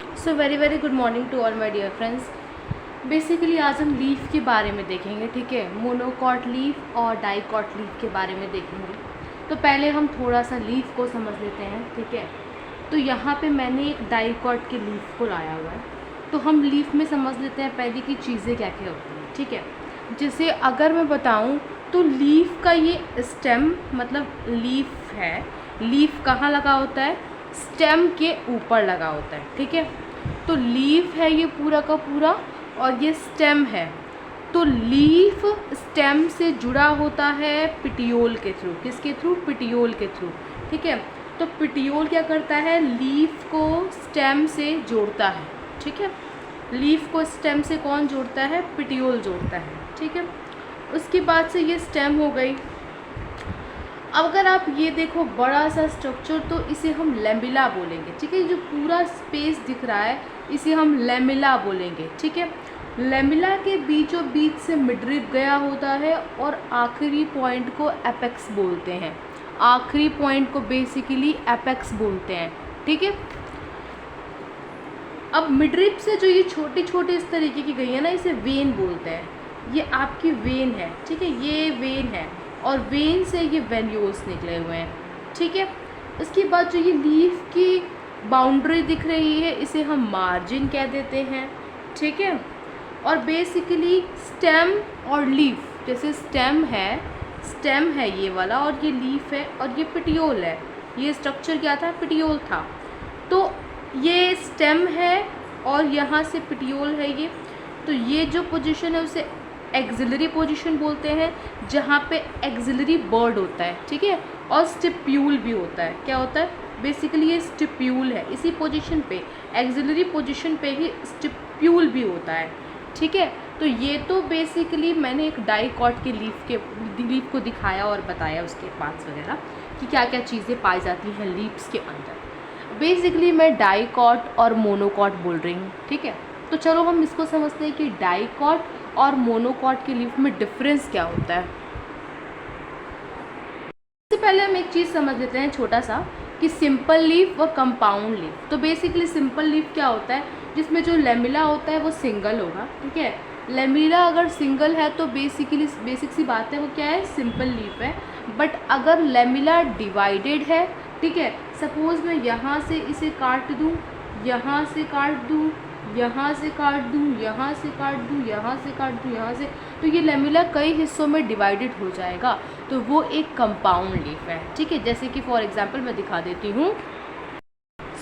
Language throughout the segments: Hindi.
So very good morning to all my dear friends. Basically आज हम लीफ के बारे में देखेंगे, ठीक है। मोनोकॉट लीफ और डाइकॉट लीफ के बारे में देखेंगे। तो पहले हम थोड़ा सा लीफ को समझ लेते हैं, ठीक है। तो यहाँ पे मैंने एक डाइकॉट के लीफ को लाया हुआ है। तो हम लीफ में समझ लेते हैं पहले की चीज़ें क्या क्या होती हैं, ठीक है। जैसे अगर मैं बताऊँ तो लीफ का ये स्टेम मतलब लीफ है, लीफ कहाँ लगा होता है, स्टेम के ऊपर लगा होता है, ठीक है। तो लीफ है ये पूरा का पूरा और ये स्टेम है। तो लीफ स्टेम से जुड़ा होता है पिटियोल के थ्रू। किसके थ्रू? पिटियोल के थ्रू, ठीक है। तो पिटियोल क्या करता है, लीफ को स्टेम से जोड़ता है, ठीक है। लीफ को स्टेम से कौन जोड़ता है? पिटियोल जोड़ता है, ठीक है। उसके बाद से ये स्टेम हो गई। अब अगर आप ये देखो बड़ा सा स्ट्रक्चर, तो इसे हम लैमिला बोलेंगे, ठीक है। जो पूरा स्पेस दिख रहा है इसे हम लैमिला बोलेंगे, ठीक है। लैमिला के बीचों बीच से मिडरिप गया होता है और आखिरी पॉइंट को एपेक्स बोलते हैं। आखिरी पॉइंट को बेसिकली एपेक्स बोलते हैं, ठीक है। अब मिडरिप से जो ये छोटे छोटे इस तरीके की गई है ना, इसे वेन बोलते हैं। ये आपकी वेन है, ठीक है, ये वेन है और वेन से ये वेन्यूल्स निकले हुए हैं, ठीक है। उसके बाद जो ये लीफ की बाउंड्री दिख रही है इसे हम मार्जिन कह देते हैं, ठीक है। और बेसिकली स्टेम और लीफ, जैसे स्टेम है ये वाला और ये लीफ है और ये पिटियोल है। ये स्ट्रक्चर क्या था? पिटियोल था। तो ये स्टेम है और यहाँ से पिटियोल है ये। तो ये जो पोजीशन है उसे एक्सिलरी पोजीशन बोलते हैं, जहाँ पे एक्सिलरी बर्ड होता है, ठीक है। और स्टिप्यूल भी होता है। क्या होता है? बेसिकली ये स्टिप्यूल है। इसी पोजीशन पे, एक्सिलरी पोजीशन पे ही स्टिप्यूल भी होता है, ठीक है। तो ये तो बेसिकली मैंने एक डाइकॉट के लीफ को दिखाया और बताया उसके पार्ट्स वगैरह कि क्या क्या चीज़ें पाई जाती हैं लीव्स के अंदर। बेसिकली मैं डाइकॉट और मोनोकॉट बोल रही हूँ, ठीक है। तो चलो हम इसको समझते हैं कि डाइकॉट और मोनोकॉट के लीफ में डिफरेंस क्या होता है। सबसे पहले हम एक चीज़ समझ लेते हैं छोटा सा, कि सिंपल लीफ व कंपाउंड लीफ। तो बेसिकली सिंपल लीफ क्या होता है, जिसमें जो लेमिला होता है वो सिंगल होगा, ठीक है। लेमिला अगर सिंगल है तो बेसिकली बेसिक सी बात है, वो क्या है? सिंपल लीफ है। बट अगर लेमिला डिवाइडेड है, ठीक है, सपोज मैं यहाँ से इसे काट दूँ, यहाँ से काट दूँ, यहाँ से काट दूँ, यहाँ से काट दूँ, यहाँ से काट दूँ, यहाँ से, तो ये लेमिला कई हिस्सों में डिवाइडेड हो जाएगा। तो वो एक कंपाउंड लीफ है, ठीक है। जैसे कि फॉर एग्जांपल मैं दिखा देती हूँ।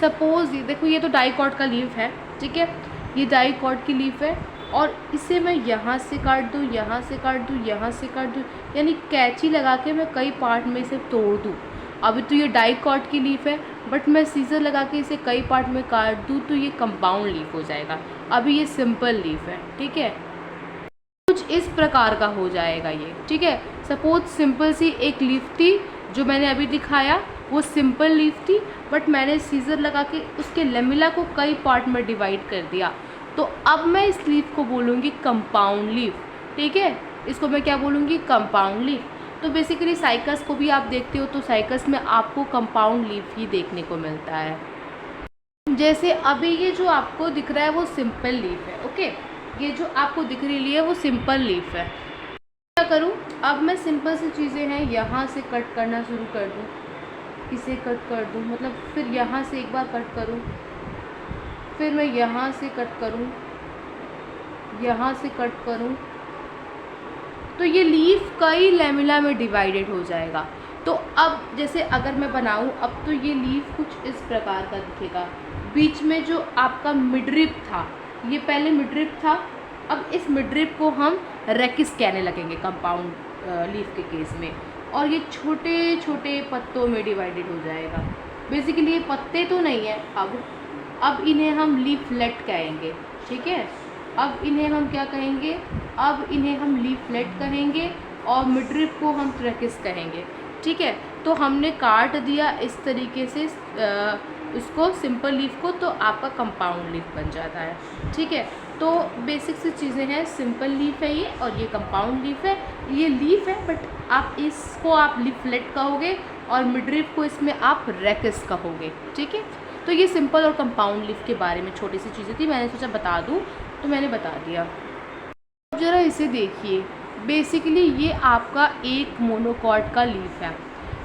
सपोज ये देखो, ये तो डाइकॉट का लीफ है, ठीक है। ये डाइकॉट की लीफ है और इसे मैं यहाँ से काट दूँ, यहाँ से काट दूँ, यहाँ से काट दूँ, यानी कैंची लगा के मैं कई पार्ट में इसे तोड़ दूँ। अभी तो ये डाइकॉट की लीफ है, बट मैं सीजर लगा के इसे कई पार्ट में काट दूँ तो ये कंपाउंड लीफ हो जाएगा। अभी ये सिंपल लीफ है, ठीक है। कुछ इस प्रकार का हो जाएगा ये, ठीक है। सपोज सिंपल सी एक लीफ थी जो मैंने अभी दिखाया, वो सिंपल लीफ थी, बट मैंने सीजर लगा के उसके लेमिला को कई पार्ट में डिवाइड कर दिया। तो अब मैं इस लीफ को बोलूँगी कंपाउंड लीफ, ठीक है। इसको मैं क्या बोलूँगी? Compound leaf. तो बेसिकली साइकस को भी आप देखते हो तो साइकस में आपको कंपाउंड लीफ ही देखने को मिलता है। जैसे अभी ये जो आपको दिख रहा है वो सिंपल लीफ है, ओके। ये जो आपको दिख रही है वो सिंपल लीफ है। क्या करूँ अब? मैं सिंपल सी चीज़ें हैं, यहाँ से कट करना शुरू कर दूँ, इसे कट कर दूँ, मतलब फिर यहाँ से एक बार कट करूँ, फिर मैं यहाँ से कट करूँ, यहाँ से कट करूँ, तो ये लीफ कई लेमिला में डिवाइडेड हो जाएगा। तो अब जैसे अगर मैं बनाऊँ, अब तो ये लीफ कुछ इस प्रकार का दिखेगा। बीच में जो आपका मिडरिप था, ये पहले मिडरिप था, अब इस मिडरिप को हम रेकिस कहने लगेंगे कंपाउंड लीफ के केस में। और ये छोटे छोटे पत्तों में डिवाइडेड हो जाएगा। बेसिकली ये पत्ते तो नहीं है, अब इन्हें हम लीफलेट कहेंगे, ठीक है। अब इन्हें हम क्या कहेंगे? अब इन्हें हम लीफलेट कहेंगे और मिडरिप को हम ट्रेकिस कहेंगे, ठीक है। तो हमने काट दिया इस तरीके से उसको, सिंपल लीफ को, तो आपका कंपाउंड लीफ बन जाता है, ठीक है। तो बेसिक सी चीज़ें हैं, सिंपल लीफ है ये और ये कंपाउंड लीफ है। ये लीफ है बट आप इसको आप लीफलेट कहोगे और मिडरिप को इसमें आप रेकिस कहोगे, ठीक है। तो ये सिंपल और कंपाउंड लीफ के बारे में छोटी सी चीज़ें थी, मैंने सोचा बता दूँ तो मैंने बता दिया। अब ज़रा इसे देखिए, बेसिकली ये आपका एक मोनोकॉट का लीफ है।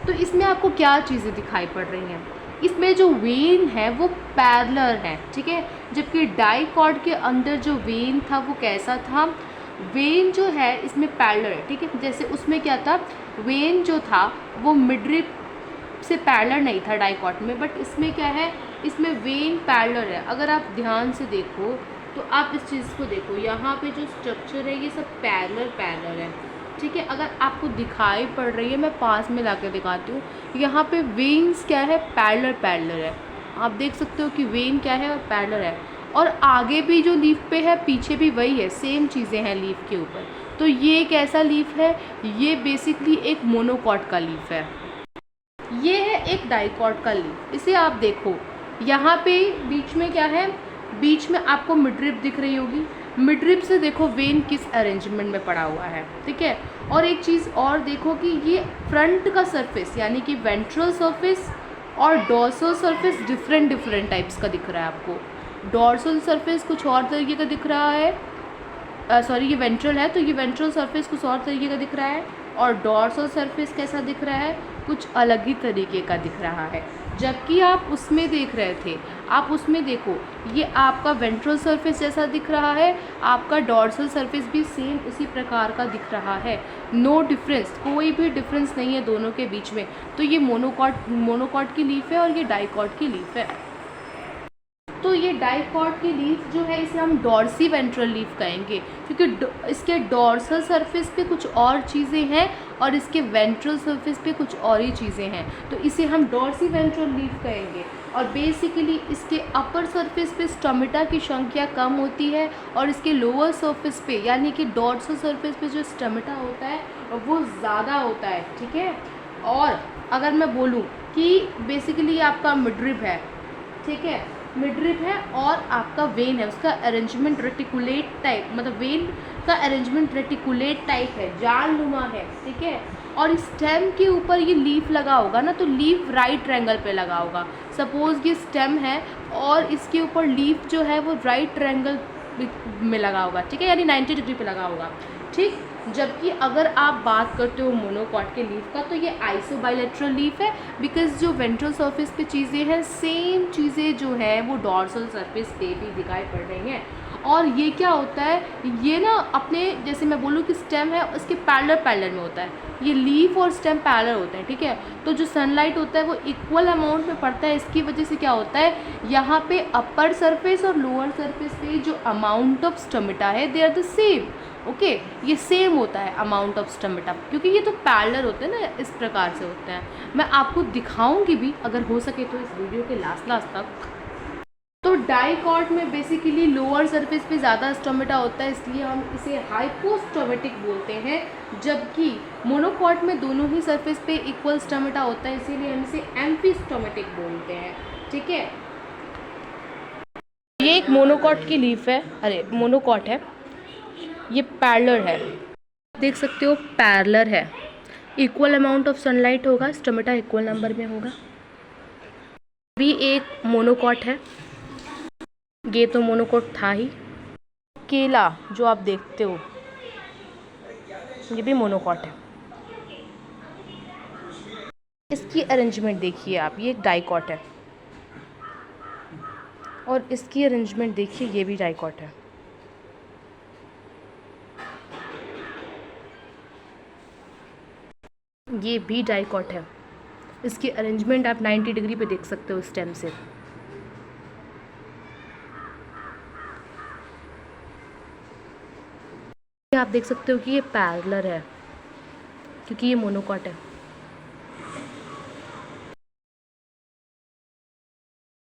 तो इसमें आपको क्या चीज़ें दिखाई पड़ रही हैं? इसमें जो वेन है वो पैरेलल है, ठीक है, जबकि डाइकॉट के अंदर जो वेन था वो कैसा था? वेन जो है इसमें पैरेलल है, ठीक है। जैसे उसमें क्या था, वेन जो था वो मिडरिप से पैरेलल नहीं था डाइकॉट में, बट इसमें क्या है, इसमें वेन पैरेलल है। अगर आप ध्यान से देखो तो आप इस चीज़ को देखो, यहाँ पे जो स्ट्रक्चर है ये सब पैरेलल है, ठीक है। अगर आपको दिखाई पड़ रही है, मैं पास में लाकर दिखाती हूँ, यहाँ पे वेन्स क्या है, पैरेलल है। आप देख सकते हो कि वेन क्या है और पैरेलल है, और आगे भी जो लीफ पे है पीछे भी वही है, सेम चीज़ें हैं लीफ के ऊपर। तो ये एक ऐसा लीफ है, ये बेसिकली एक मोनोकॉट का लीफ है। ये है एक डाइकॉट का लीफ। इसे आप देखो, यहाँ पे बीच में क्या है, बीच में आपको मिडरिप दिख रही होगी, मिडरिप से देखो वेन किस अरेंजमेंट में पड़ा हुआ है, ठीक है। और एक चीज़ और देखो कि ये फ्रंट का सरफेस यानी कि वेंट्रल सरफेस और डॉर्सल सरफेस डिफरेंट टाइप्स का दिख रहा है आपको। डॉर्सल सरफेस कुछ और तरीके का दिख रहा है, सॉरी ये वेंट्रल है तो ये वेंट्रल सरफेस कुछ और तरीके का दिख रहा है, और डॉर्सल सरफेस कैसा दिख रहा है, कुछ अलग ही तरीके का दिख रहा है। जबकि आप उसमें देख रहे थे, आप उसमें देखो ये आपका वेंट्रल सरफेस जैसा दिख रहा है, आपका डॉर्सल सरफेस भी सेम उसी प्रकार का दिख रहा है। नो डिफरेंस, कोई भी डिफरेंस नहीं है दोनों के बीच में। तो ये मोनोकॉट की लीफ है और ये डाइकॉट की लीफ है। तो ये डाइकॉट की लीफ जो है इसे हम डॉर्सी वेंट्रल लीफ कहेंगे, क्योंकि इसके डॉर्सल सरफेस पे कुछ और चीज़ें हैं और इसके वेंट्रल सरफेस पे कुछ और ही चीज़ें हैं, तो इसे हम डॉर्सी वेंट्रल लीफ कहेंगे। और बेसिकली इसके अपर सरफेस पे स्टोमेटा की संख्या कम होती है, और इसके लोअर सरफेस पे यानी कि डॉर्सल सरफेस पे जो स्टोमेटा होता है वो ज़्यादा होता है, ठीक है। और अगर मैं बोलूँ कि बेसिकली आपका मिडरिप है, ठीक है, मिडरिप है और आपका वेन है, उसका अरेंजमेंट रेटिकुलेट टाइप, मतलब वेन का अरेंजमेंट रेटिकुलेट टाइप है, जालनुमा है, ठीक है। और स्टेम के ऊपर ये लीफ लगा होगा ना, तो लीफ राइट ट्रायंगल पे लगा होगा। सपोज ये स्टेम है और इसके ऊपर लीफ जो है वो राइट ट्रायंगल में लगा होगा, ठीक है, यानी 90 डिग्री पे लगा होगा, ठीक। जबकि अगर आप बात करते हो मोनोकॉट के लीफ का, तो ये आइसोबाइलेटरल लीफ है, बिकॉज जो वेंट्रल सरफेस पे चीज़ें हैं सेम चीज़ें जो है वो डॉर्सल सरफेस पे भी दिखाई पड़ रही हैं। और ये क्या होता है, ये ना अपने, जैसे मैं बोलूँ कि स्टेम है उसके पैरेलल में होता है, ये लीफ और स्टेम पैरेलल होते हैं, ठीक है। तो जो सनलाइट होता है वो इक्वल अमाउंट में पड़ता है, इसकी वजह से क्या होता है, यहाँ पे अपर सरफेस और लोअर सरफेस पे जो अमाउंट ऑफ स्टोमेटा है they are the same, okay, ये सेम होता है अमाउंट ऑफ स्टोमेटा, क्योंकि ये तो पैरेलल होते हैं ना, इस प्रकार से होते हैं। मैं आपको दिखाऊंगी भी अगर हो सके तो इस वीडियो के लास्ट तक। तो डाइकॉट में बेसिकली लोअर सरफेस पे ज़्यादा स्टोमेटा होता है, इसलिए हम इसे हाइपोस्टोमेटिक बोलते हैं, जबकि मोनोकॉट में दोनों ही सरफेस पे इक्वल स्टोमेटा होता है, इसीलिए हम इसे एम्फीस्टोमेटिक बोलते हैं, ठीक है। ये एक मोनोकॉट की लीफ है, अरे मोनोकॉट है, ये पैरेलल है, देख सकते हो पैरेलल है, इक्वल अमाउंट ऑफ सनलाइट होगा, स्टोमेटा इक्वल नंबर में होगा। भी एक मोनोकॉट है, ये तो मोनोकॉट था ही। केला जो आप देखते हो ये भी मोनोकॉट है, इसकी अरेंजमेंट देखिए आप, ये एक डाइकॉट है, और इसकी अरेंजमेंट देखिए ये भी डाइकॉट है। ये भी डाइकॉट है, इसकी अरेंजमेंट आप 90 डिग्री पे देख सकते हो स्टेम से। आप देख सकते हो कि ये पैरेलल है क्योंकि ये मोनोकॉट है।